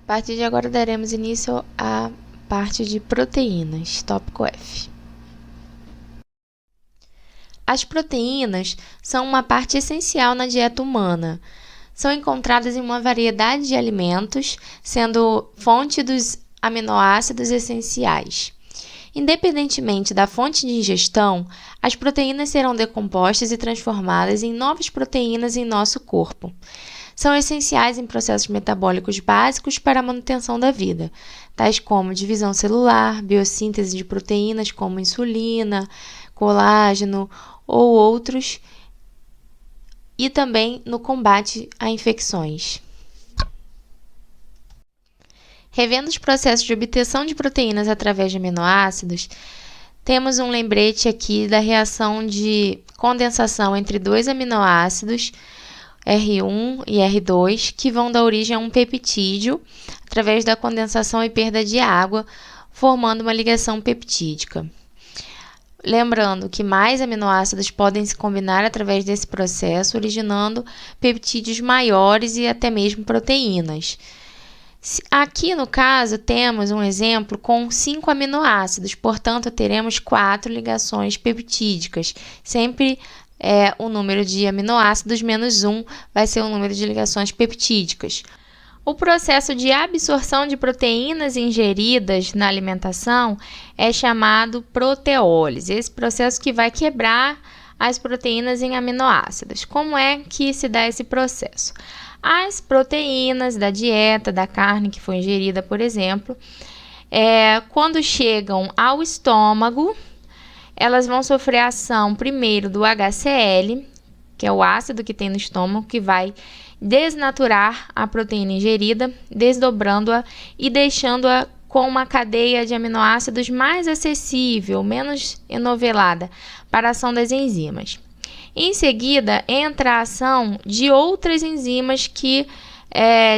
A partir de agora daremos início à parte de proteínas, tópico F. As proteínas são uma parte essencial na dieta humana. São encontradas em uma variedade de alimentos, sendo fonte dos aminoácidos essenciais. Independentemente da fonte de ingestão, as proteínas serão decompostas e transformadas em novas proteínas em nosso corpo. São essenciais em processos metabólicos básicos para a manutenção da vida, tais como divisão celular, biossíntese de proteínas como insulina, colágeno ou outros, e também no combate a infecções. Revendo os processos de obtenção de proteínas através de aminoácidos, temos um lembrete aqui da reação de condensação entre dois aminoácidos, R1 e R2, que vão dar origem a um peptídeo através da condensação e perda de água, formando uma ligação peptídica. Lembrando que mais aminoácidos podem se combinar através desse processo, originando peptídeos maiores e até mesmo proteínas. Aqui, no caso, temos um exemplo com 5 aminoácidos, portanto, teremos 4 ligações peptídicas. Sempre o número de aminoácidos menos 1 vai ser o número de ligações peptídicas. O processo de absorção de proteínas ingeridas na alimentação é chamado proteólise. Esse processo que vai quebrar as proteínas em aminoácidos. Como é que se dá esse processo? As proteínas da dieta, da carne que foi ingerida, por exemplo, quando chegam ao estômago, elas vão sofrer a ação primeiro do HCl, que é o ácido que tem no estômago, que vai desnaturar a proteína ingerida, desdobrando-a e deixando-a com uma cadeia de aminoácidos mais acessível, menos enovelada para a ação das enzimas. Em seguida, entra a ação de outras enzimas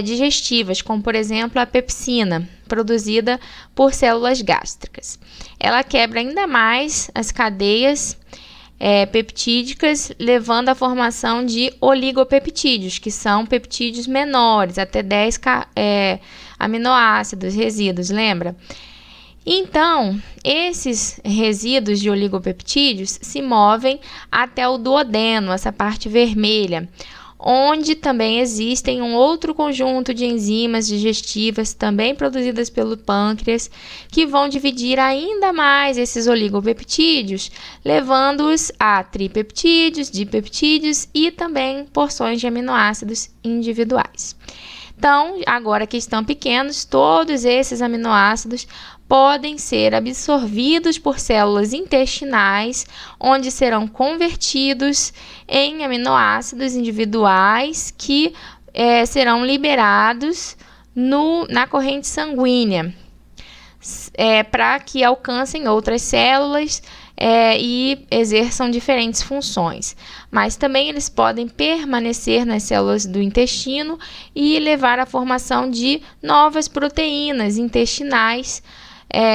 digestivas, como por exemplo a pepsina, produzida por células gástricas. Ela quebra ainda mais as cadeias peptídicas, levando à formação de oligopeptídeos, que são peptídeos menores, até 10 aminoácidos, resíduos, lembra? Então, esses resíduos de oligopeptídeos se movem até o duodeno, essa parte vermelha, onde também existem um outro conjunto de enzimas digestivas, também produzidas pelo pâncreas, que vão dividir ainda mais esses oligopeptídeos, levando-os a tripeptídeos, dipeptídeos e também porções de aminoácidos individuais. Então, agora que estão pequenos, todos esses aminoácidos podem ser absorvidos por células intestinais, onde serão convertidos em aminoácidos individuais que serão liberados na corrente sanguínea, para que alcancem outras células e exerçam diferentes funções. Mas também eles podem permanecer nas células do intestino e levar à formação de novas proteínas intestinais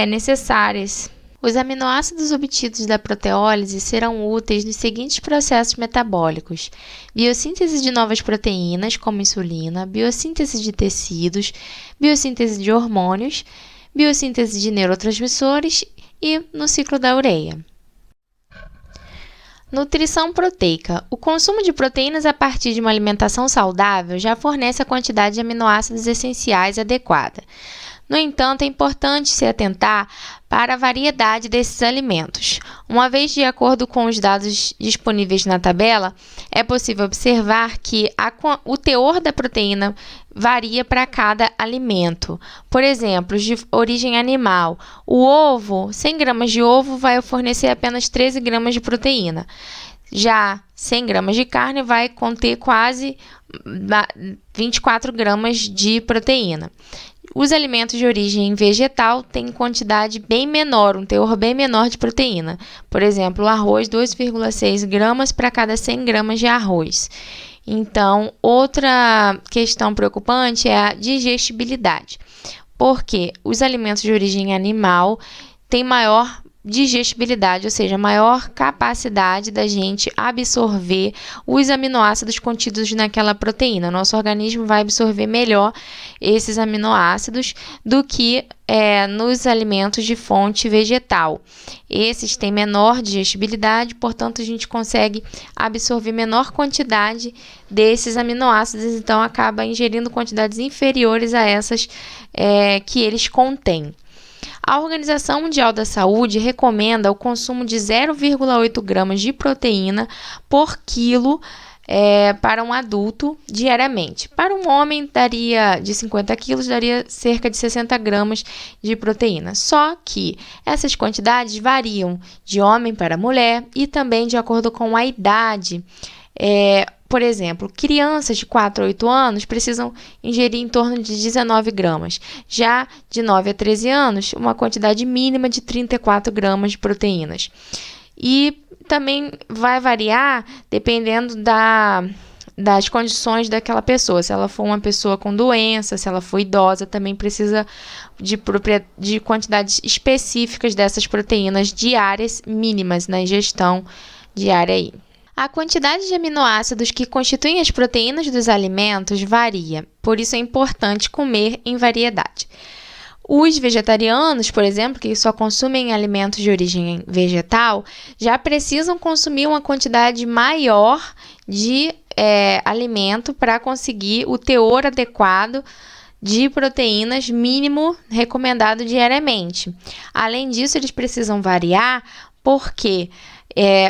necessárias. Os aminoácidos obtidos da proteólise serão úteis nos seguintes processos metabólicos: biossíntese de novas proteínas, como insulina, biossíntese de tecidos, biossíntese de hormônios, biossíntese de neurotransmissores e no ciclo da ureia. Nutrição proteica. O consumo de proteínas a partir de uma alimentação saudável já fornece a quantidade de aminoácidos essenciais adequada. No entanto, é importante se atentar para a variedade desses alimentos. Uma vez, de acordo com os dados disponíveis na tabela, é possível observar que o teor da proteína varia para cada alimento. Por exemplo, de origem animal, o ovo, 100 gramas de ovo vai fornecer apenas 13 gramas de proteína. Já 100 gramas de carne vai conter quase 24 gramas de proteína. Os alimentos de origem vegetal têm quantidade bem menor, um teor bem menor de proteína. Por exemplo, o arroz, 2,6 gramas para cada 100 gramas de arroz. Então, outra questão preocupante é a digestibilidade, porque os alimentos de origem animal têm maior digestibilidade, ou seja, maior capacidade da gente absorver os aminoácidos contidos naquela proteína. Nosso organismo vai absorver melhor esses aminoácidos do que nos alimentos de fonte vegetal. Esses têm menor digestibilidade, portanto, a gente consegue absorver menor quantidade desses aminoácidos, então acaba ingerindo quantidades inferiores a essas que eles contêm. A Organização Mundial da Saúde recomenda o consumo de 0,8 gramas de proteína por quilo para um adulto diariamente. Para um homem de 50 quilos, daria cerca de 60 gramas de proteína. Só que essas quantidades variam de homem para mulher e também de acordo com a idade. Por exemplo, crianças de 4 a 8 anos precisam ingerir em torno de 19 gramas. Já de 9 a 13 anos, uma quantidade mínima de 34 gramas de proteínas. E também vai variar dependendo das condições daquela pessoa. Se ela for uma pessoa com doença, se ela for idosa, também precisa de quantidades específicas dessas proteínas diárias mínimas na ingestão diária aí. A quantidade de aminoácidos que constituem as proteínas dos alimentos varia, por isso é importante comer em variedade. Os vegetarianos, por exemplo, que só consumem alimentos de origem vegetal, já precisam consumir uma quantidade maior de alimento para conseguir o teor adequado de proteínas mínimo recomendado diariamente. Além disso, eles precisam variar porque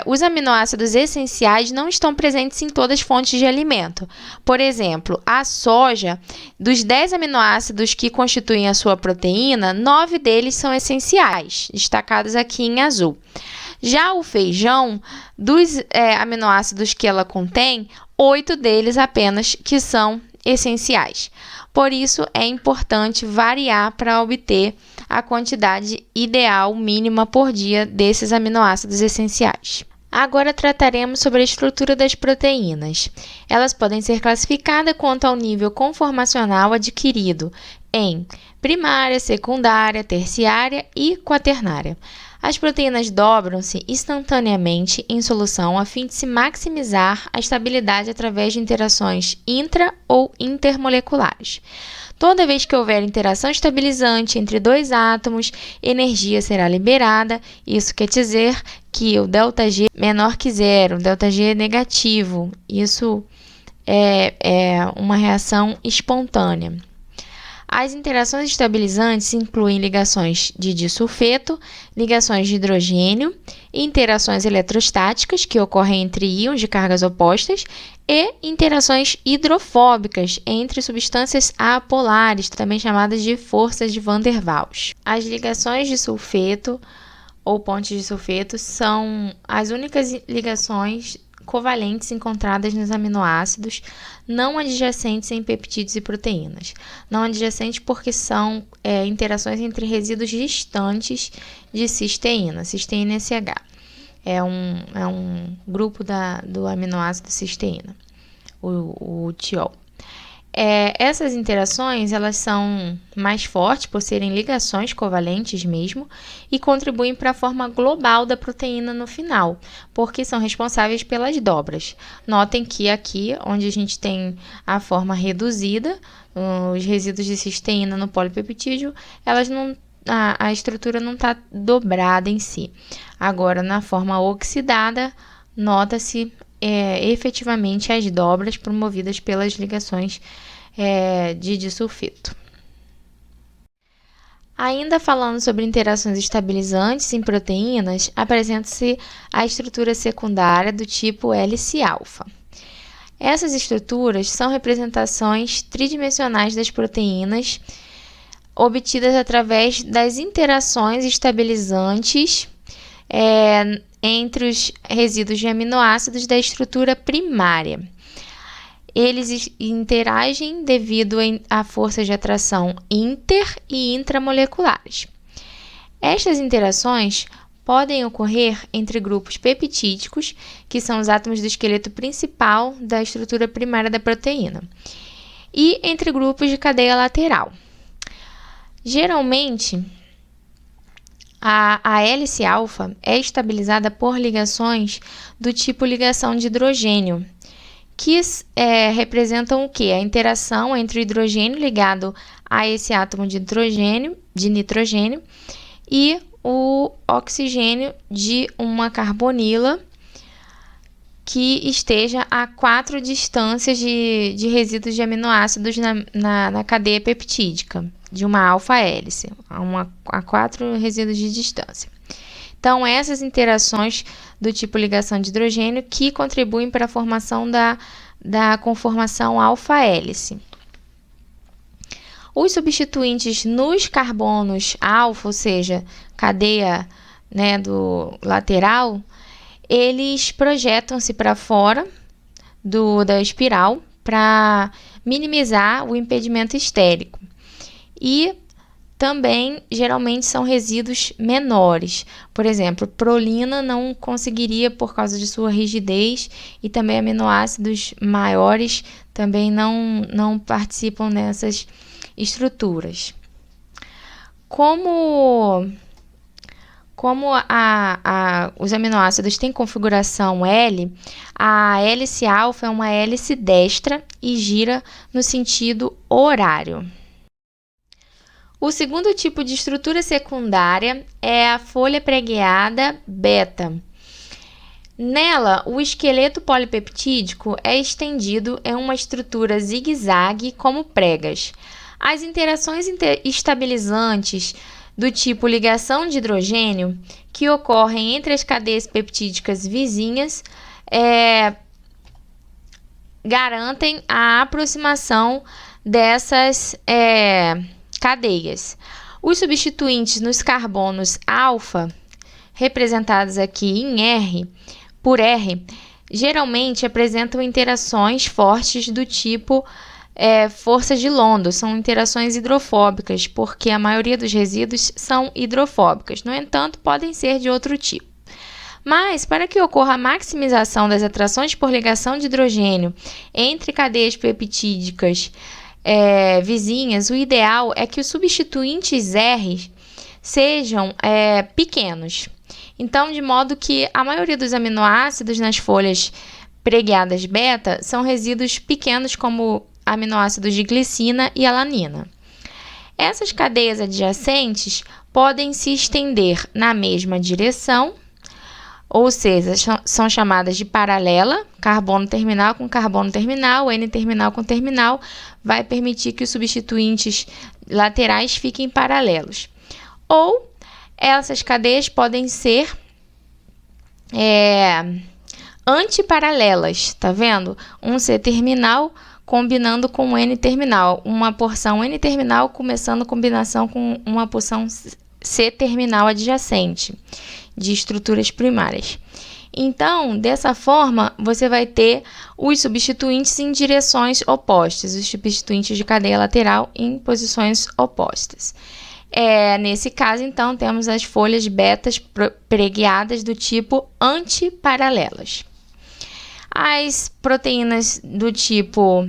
os aminoácidos essenciais não estão presentes em todas as fontes de alimento. Por exemplo, a soja, dos 10 aminoácidos que constituem a sua proteína, 9 deles são essenciais, destacados aqui em azul. Já o feijão, dos aminoácidos que ela contém, 8 deles apenas que são essenciais. Por isso, é importante variar para obter a quantidade ideal mínima por dia desses aminoácidos essenciais. Agora trataremos sobre a estrutura das proteínas. Elas podem ser classificadas quanto ao nível conformacional adquirido em primária, secundária, terciária e quaternária. As proteínas dobram-se instantaneamente em solução a fim de se maximizar a estabilidade através de interações intra- ou intermoleculares. Toda vez que houver interação estabilizante entre dois átomos, energia será liberada. Isso quer dizer que o ΔG é menor que zero, o ΔG é negativo. Isso é uma reação espontânea. As interações estabilizantes incluem ligações de disulfeto, ligações de hidrogênio, interações eletrostáticas, que ocorrem entre íons de cargas opostas, e interações hidrofóbicas entre substâncias apolares, também chamadas de forças de Van der Waals. As ligações de sulfeto ou pontes de sulfeto são as únicas ligações covalentes encontradas nos aminoácidos não adjacentes em peptídeos e proteínas. Não adjacentes porque são interações entre resíduos distantes de cisteína, cisteína SH. É um grupo do aminoácido cisteína, o tiol. Essas interações elas são mais fortes por serem ligações covalentes mesmo e contribuem para a forma global da proteína no final, porque são responsáveis pelas dobras. Notem que aqui, onde a gente tem a forma reduzida, os resíduos de cisteína no polipeptídeo, a estrutura não está dobrada em si. Agora, na forma oxidada, nota-se efetivamente as dobras promovidas pelas ligações de disulfeto. Ainda falando sobre interações estabilizantes em proteínas, apresenta-se a estrutura secundária do tipo hélice-alfa. Essas estruturas são representações tridimensionais das proteínas obtidas através das interações estabilizantes entre os resíduos de aminoácidos da estrutura primária. Eles interagem devido a forças de atração inter- e intramoleculares. Estas interações podem ocorrer entre grupos peptídicos, que são os átomos do esqueleto principal da estrutura primária da proteína, e entre grupos de cadeia lateral. Geralmente, A hélice alfa é estabilizada por ligações do tipo ligação de hidrogênio, que representam o quê? A interação entre o hidrogênio ligado a esse átomo de nitrogênio e o oxigênio de uma carbonila que esteja a 4 distâncias de resíduos de aminoácidos na cadeia peptídica de uma alfa-hélice, a 4 resíduos de distância. Então, essas interações do tipo ligação de hidrogênio que contribuem para a formação da conformação alfa-hélice. Os substituintes nos carbonos alfa, ou seja, cadeia, né, do lateral, eles projetam-se para fora da espiral para minimizar o impedimento estérico. E também, geralmente, são resíduos menores. Por exemplo, prolina não conseguiria por causa de sua rigidez e também aminoácidos maiores também não participam nessas estruturas. Como os aminoácidos têm configuração L, a hélice alfa é uma hélice destra e gira no sentido horário. O segundo tipo de estrutura secundária é a folha pregueada beta. Nela, o esqueleto polipeptídico é estendido em uma estrutura zigue-zague como pregas. As interações estabilizantes do tipo ligação de hidrogênio, que ocorrem entre as cadeias peptídicas vizinhas, garantem a aproximação dessas cadeias. Os substituintes nos carbonos alfa, representados aqui por R, geralmente apresentam interações fortes do tipo força de London, são interações hidrofóbicas, porque a maioria dos resíduos são hidrofóbicas. No entanto, podem ser de outro tipo. Mas, para que ocorra a maximização das atrações por ligação de hidrogênio entre cadeias peptídicas vizinhas, o ideal é que os substituintes R sejam pequenos. Então, de modo que a maioria dos aminoácidos nas folhas pregueadas beta são resíduos pequenos, como aminoácidos de glicina e alanina. Essas cadeias adjacentes podem se estender na mesma direção, ou seja, são chamadas de paralela, carbono terminal com carbono terminal, N-terminal com terminal, vai permitir que os substituintes laterais fiquem paralelos. Ou essas cadeias podem ser antiparalelas, tá vendo? Um C-terminal combinando com um N-terminal, uma porção N-terminal começando combinação com uma porção C-terminal adjacente de estruturas primárias. Então, dessa forma, você vai ter os substituintes em direções opostas, os substituintes de cadeia lateral em posições opostas. Nesse caso, então, temos as folhas betas pregueadas do tipo antiparalelas. As proteínas do tipo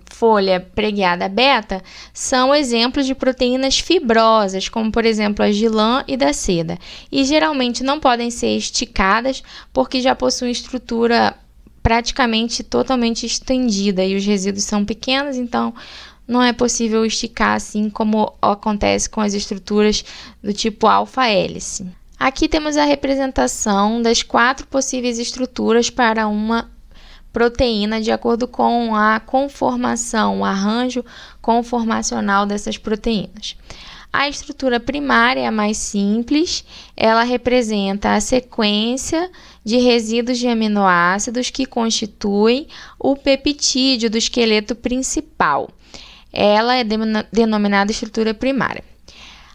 folha pregueada beta são exemplos de proteínas fibrosas, como por exemplo a de lã e da seda, e geralmente não podem ser esticadas porque já possuem estrutura praticamente totalmente estendida e os resíduos são pequenos, então não é possível esticar assim como acontece com as estruturas do tipo alfa-hélice. Aqui temos a representação das 4 possíveis estruturas para uma proteína de acordo com a conformação, o arranjo conformacional dessas proteínas. A estrutura primária é a mais simples, ela representa a sequência de resíduos de aminoácidos que constituem o peptídeo do esqueleto principal. Ela é denominada estrutura primária.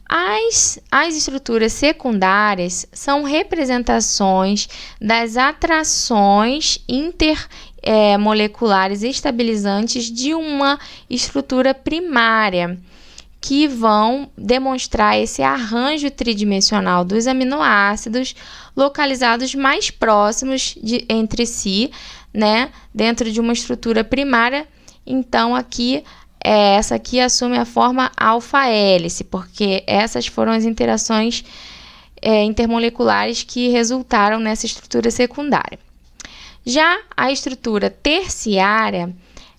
As estruturas secundárias são representações das atrações intermoleculares estabilizantes de uma estrutura primária, que vão demonstrar esse arranjo tridimensional dos aminoácidos localizados mais próximos entre si, né, dentro de uma estrutura primária. Então, aqui essa aqui assume a forma alfa-hélice, porque essas foram as interações intermoleculares que resultaram nessa estrutura secundária. Já a estrutura terciária,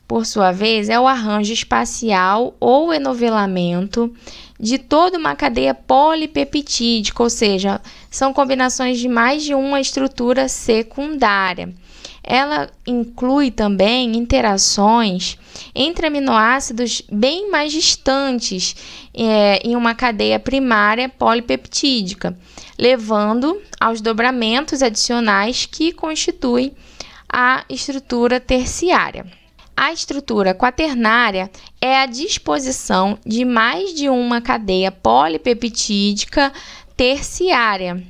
por sua vez, é o arranjo espacial ou enovelamento de toda uma cadeia polipeptídica, ou seja, são combinações de mais de uma estrutura secundária. Ela inclui também interações entre aminoácidos bem mais distantes em uma cadeia primária polipeptídica, levando aos dobramentos adicionais que constituem a estrutura terciária. A estrutura quaternária é a disposição de mais de uma cadeia polipeptídica terciária.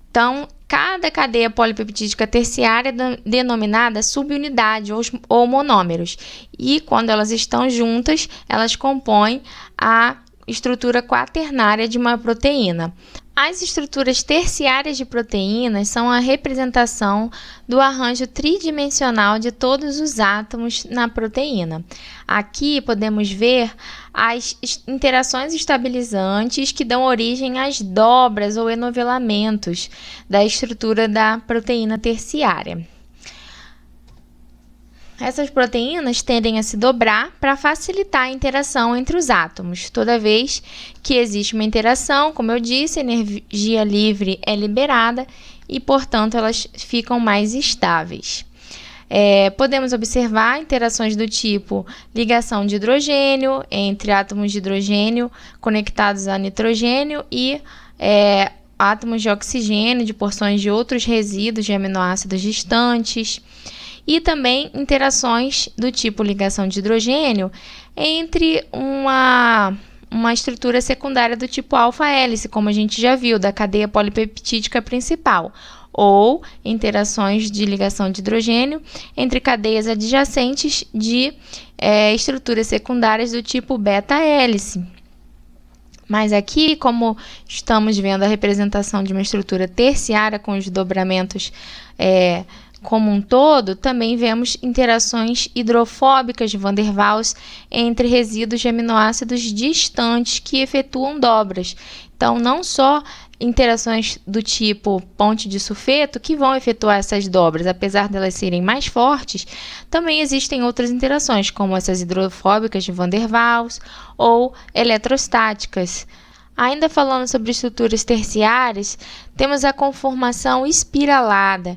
Então, cada cadeia polipeptídica terciária é denominada subunidade ou monômeros. E quando elas estão juntas, elas compõem a estrutura quaternária de uma proteína. As estruturas terciárias de proteínas são a representação do arranjo tridimensional de todos os átomos na proteína. Aqui podemos ver as interações estabilizantes que dão origem às dobras ou enovelamentos da estrutura da proteína terciária. Essas proteínas tendem a se dobrar para facilitar a interação entre os átomos. Toda vez que existe uma interação, como eu disse, a energia livre é liberada e, portanto, elas ficam mais estáveis. Podemos observar interações do tipo ligação de hidrogênio entre átomos de hidrogênio conectados a nitrogênio e átomos de oxigênio de porções de outros resíduos de aminoácidos distantes. E também interações do tipo ligação de hidrogênio entre uma estrutura secundária do tipo alfa-hélice, como a gente já viu, da cadeia polipeptídica principal, ou interações de ligação de hidrogênio entre cadeias adjacentes de estruturas secundárias do tipo beta-hélice. Mas aqui, como estamos vendo a representação de uma estrutura terciária com os dobramentos como um todo, também vemos interações hidrofóbicas de Van der Waals entre resíduos de aminoácidos distantes que efetuam dobras. Então, não só interações do tipo ponte de sulfeto que vão efetuar essas dobras, apesar de elas serem mais fortes, também existem outras interações, como essas hidrofóbicas de Van der Waals ou eletrostáticas. Ainda falando sobre estruturas terciárias, temos a conformação espiralada,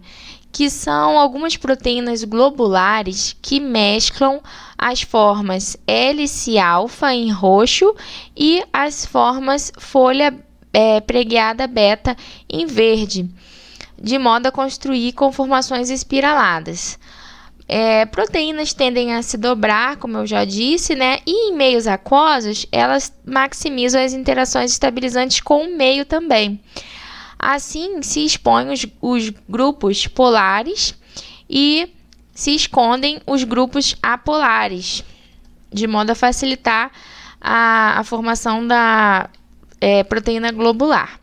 que são algumas proteínas globulares que mesclam as formas hélice-alfa em roxo e as formas folha pregueada beta em verde, de modo a construir conformações espiraladas. Proteínas tendem a se dobrar, como eu já disse, e em meios aquosos, elas maximizam as interações estabilizantes com o meio também. Assim, se expõem os grupos polares e se escondem os grupos apolares, de modo a facilitar a formação da proteína globular.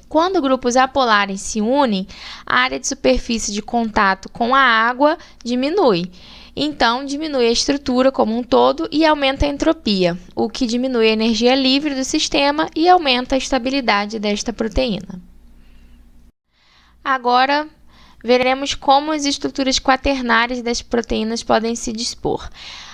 Quando grupos apolares se unem, a área de superfície de contato com a água diminui. Então, diminui a estrutura como um todo e aumenta a entropia, o que diminui a energia livre do sistema e aumenta a estabilidade desta proteína. Agora, veremos como as estruturas quaternárias das proteínas podem se dispor.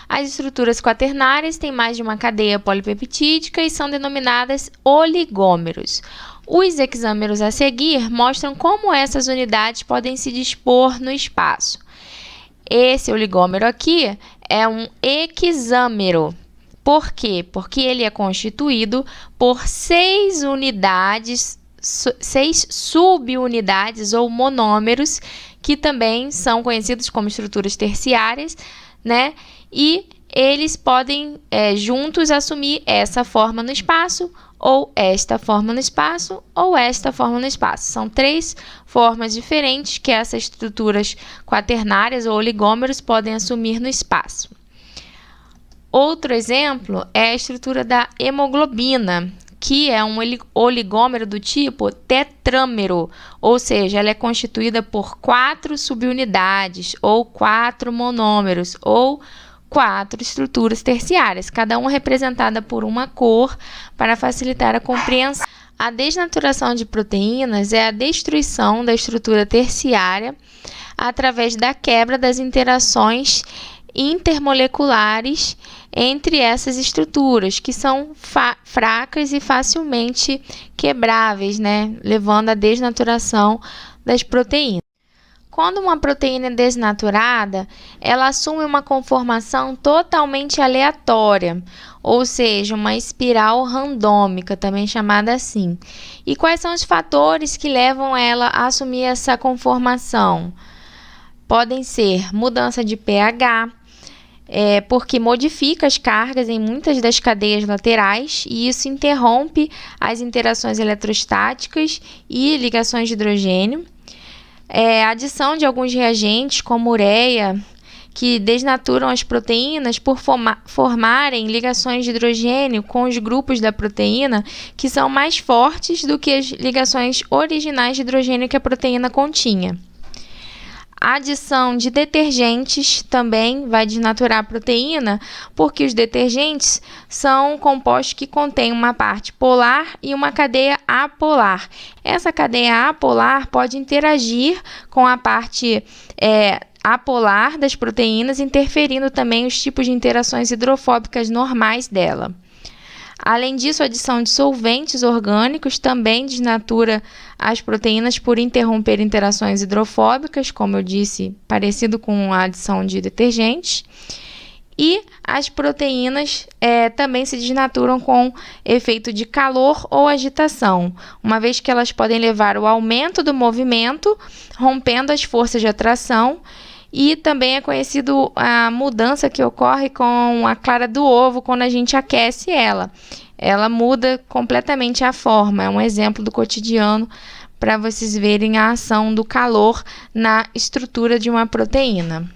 As estruturas quaternárias têm mais de uma cadeia polipeptídica e são denominadas oligômeros. Os hexâmeros a seguir mostram como essas unidades podem se dispor no espaço. Esse oligômero aqui é um hexâmero. Por quê? Porque ele é constituído por 6 subunidades ou monômeros, que também são conhecidos como estruturas terciárias, e eles podem juntos assumir essa forma no espaço, ou esta forma no espaço, ou esta forma no espaço. São 3 formas diferentes que essas estruturas quaternárias ou oligômeros podem assumir no espaço. Outro exemplo é a estrutura da hemoglobina, que é um oligômero do tipo tetrâmero, ou seja, ela é constituída por 4 subunidades, ou 4 monômeros, ou 4 estruturas terciárias, cada uma representada por uma cor para facilitar a compreensão. A desnaturação de proteínas é a destruição da estrutura terciária através da quebra das interações intermoleculares entre essas estruturas, que são fracas e facilmente quebráveis, levando à desnaturação das proteínas. Quando uma proteína é desnaturada, ela assume uma conformação totalmente aleatória, ou seja, uma espiral randômica, também chamada assim. E quais são os fatores que levam ela a assumir essa conformação? Podem ser mudança de pH, porque modifica as cargas em muitas das cadeias laterais e isso interrompe as interações eletrostáticas e ligações de hidrogênio. A adição de alguns reagentes, como ureia, que desnaturam as proteínas por formarem ligações de hidrogênio com os grupos da proteína que são mais fortes do que as ligações originais de hidrogênio que a proteína continha. A adição de detergentes também vai desnaturar a proteína, porque os detergentes são compostos que contêm uma parte polar e uma cadeia apolar. Essa cadeia apolar pode interagir com a parte apolar das proteínas, interferindo também os tipos de interações hidrofóbicas normais dela. Além disso, a adição de solventes orgânicos também desnatura as proteínas por interromper interações hidrofóbicas, como eu disse, parecido com a adição de detergentes. E as proteínas também se desnaturam com efeito de calor ou agitação, uma vez que elas podem levar ao aumento do movimento, rompendo as forças de atração. E também é conhecido a mudança que ocorre com a clara do ovo quando a gente aquece ela. Ela muda completamente a forma. É um exemplo do cotidiano para vocês verem a ação do calor na estrutura de uma proteína.